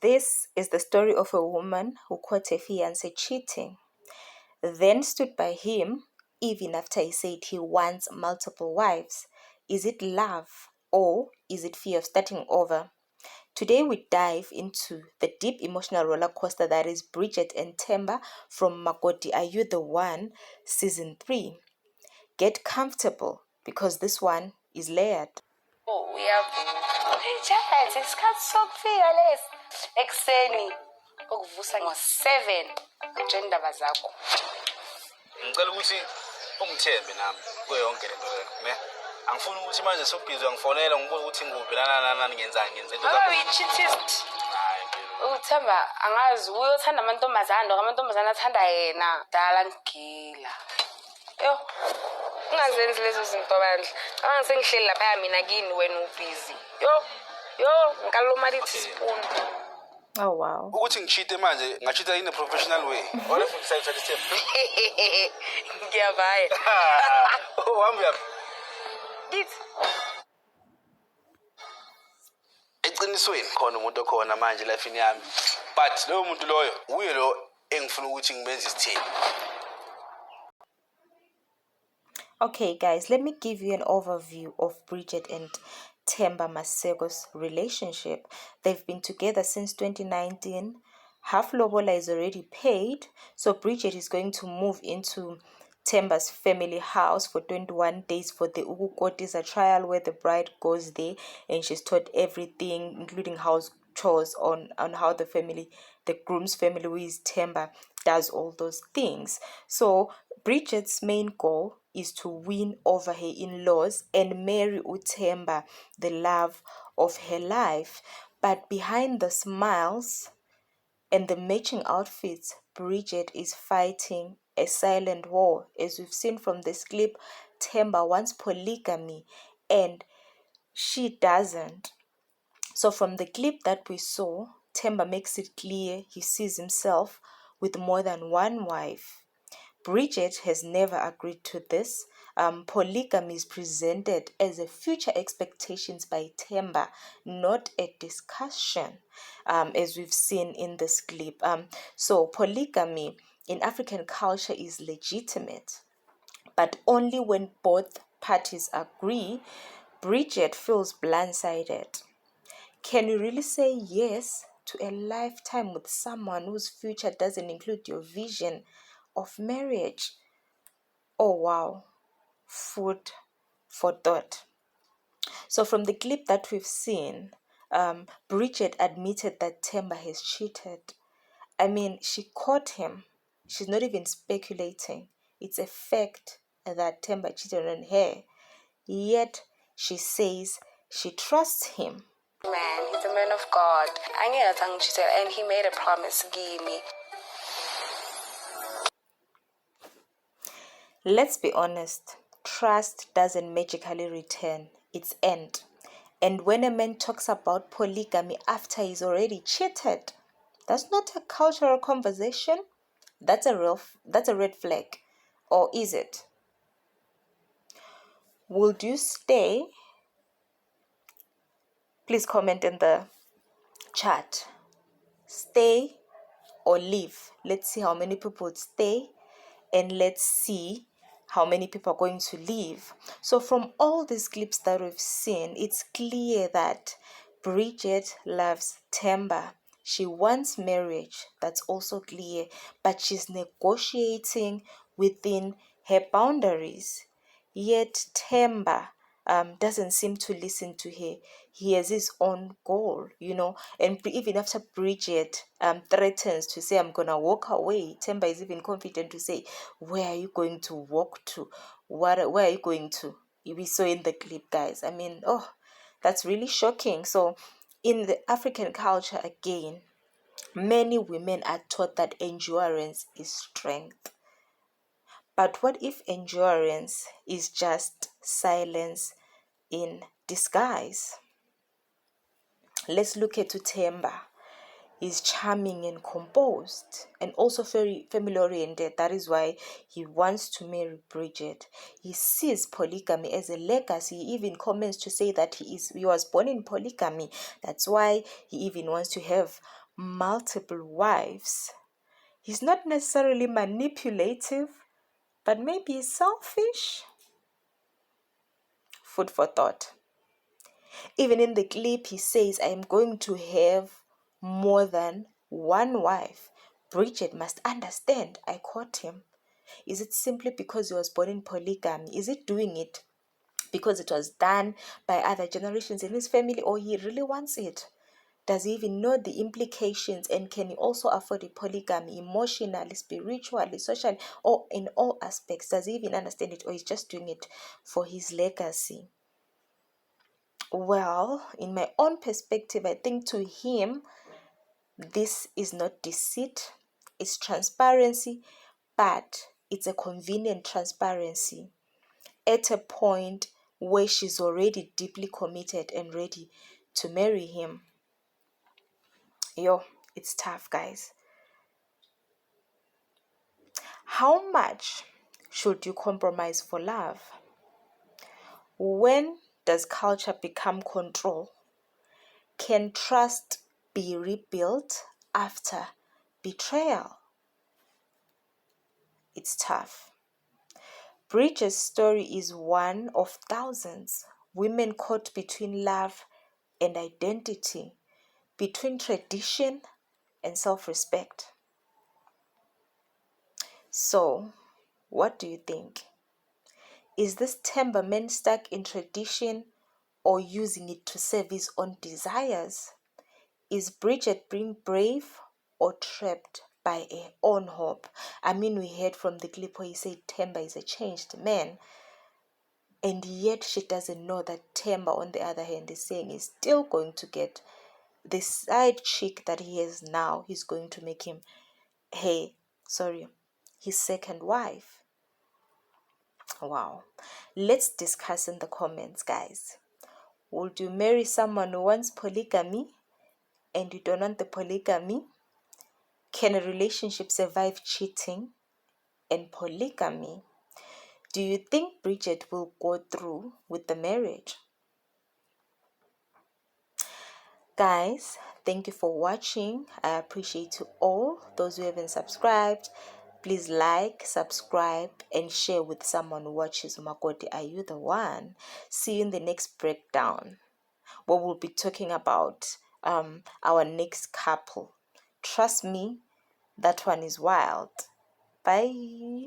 This is the story of a woman who caught her fiancé cheating, then stood by him even after he said he wants multiple wives. Is it love or is it fear of starting over? Today we dive into the deep emotional roller coaster that is Bridget and Themba from Makoti Are You the One? Season 3. Get comfortable because this one is layered. Uyajazi isikhathi sokufika lesi ekuseni ukuvusa ngo7 akutshela indaba zakho. Ngicela ukuthi ungithembe nami kuyo yonke lento le. Angifuni ukuthi manje sobhizwa ngifonela ngibuza ukuthi ngikuphi nani ngenzani ngenze into zakho. Aba uyi-cheatist. Uthemba angazi uyothanda amantombazana amantombazana athanda yena dala ngigila. Yo. Ungazenzi lezo zinto bandla. Angisengihleli lapha mina kini wena ubusy. Yo, ngikalomalithi spoon. Oh wow. Ukuthi ngichite manje, ngachita in a professional way. What if ngisayithatha step? Ngiyavaya. Wami yaphi? Githi. Eqinisweni khona umuntu okhona manje life yami. But loyo muntu loyo uye lo engifuna ukuthi ngibenze isithini. Okay guys, let me give you an overview of Bridget and Themba Maseko's relationship. They've been together since 2019. Half lobola is already paid, so Bridget is going to move into Themba's family house for 21 days for the Ukukotiza trial, where the bride goes there and she's taught everything, including house chores on how the groom's family, who is Themba, does all those things. So Bridget's main goal is to win over her in-laws and marry Uthemba, the love of her life. But behind the smiles and the matching outfits, Bridget is fighting a silent war. As we've seen from this clip, Themba wants polygamy and she doesn't. So from the clip that we saw, Themba makes it clear he sees himself with more than one wife. Bridget has never agreed to this. Polygamy is presented as a future expectations by Themba, not a discussion, as we've seen in this clip. So polygamy in African culture is legitimate, but only when both parties agree. Bridget feels blindsided. Can you really say yes to a lifetime with someone whose future doesn't include your vision of marriage? Oh wow, food for thought. So from the clip that we've seen, Bridget admitted that Themba has cheated. I mean, she caught him. She's not even speculating. It's a fact that Themba cheated on her. Yet she says she trusts him. Man, he's a man of God. And he made a promise, give me. Let's be honest, trust doesn't magically return, it's earned. And when a man talks about polygamy after he's already cheated, that's not a cultural conversation. That's a red flag. Or is it? Would you stay? Please comment in the chat. Stay or leave. Let's see how many people would stay, and let's see how many people are going to leave. So from all these clips that we've seen, it's clear that Bridget loves Themba. She wants marriage. That's also clear. But she's negotiating within her boundaries. Yet Themba doesn't seem to listen to her. He has his own goal, and even after Bridget threatens to say, I'm gonna walk away, Themba is even confident to say, where are you going to walk to? Where are you going to? We saw in the clip, guys. I mean, that's really shocking. So in the African culture, again, many women are taught that endurance is strength. But what if endurance is just silence in disguise? Let's look at Themba. He's charming and composed and also very family oriented. That is why he wants to marry Bridget. He sees polygamy as a legacy. He even comments to say that he was born in polygamy. That's why he even wants to have multiple wives, he's not necessarily manipulative, but maybe he's selfish? Food for thought. Even in the clip, he says, I am going to have more than one wife. Bridget must understand I caught him. Is it simply because he was born in polygamy? Is it doing it because it was done by other generations in his family, or he really wants it? Does he even know the implications, and can he also afford a polygamy emotionally, spiritually, socially, or in all aspects? Does he even understand it, or he's just doing it for his legacy? Well, in my own perspective, I think to him, this is not deceit, it's transparency, but it's a convenient transparency at a point where she's already deeply committed and ready to marry him. Yo, it's tough, guys. How much should you compromise for love? When does culture become control? Can trust be rebuilt after betrayal? It's tough. Bridget's story is one of thousands. Women caught between love and identity, between tradition and self-respect. So, what do you think? Is this Themba man stuck in tradition or using it to serve his own desires? Is Bridget being brave or trapped by her own hope? I mean, we heard from the clip where he said Themba is a changed man, and yet she doesn't know that Themba, on the other hand, is saying he's still going to get the side chick that he has now. He's going to make him, his second wife. Wow. Let's discuss in the comments, guys. Would you marry someone who wants polygamy and you don't want the polygamy? Can a relationship survive cheating and polygamy? Do you think Bridget will go through with the marriage? Guys, thank you for watching. I appreciate you all. Those who haven't subscribed, please like, subscribe, and share with someone who watches Umakoti. Are you the one? See you in the next breakdown, where we'll be talking about our next couple. Trust me, that one is wild. Bye.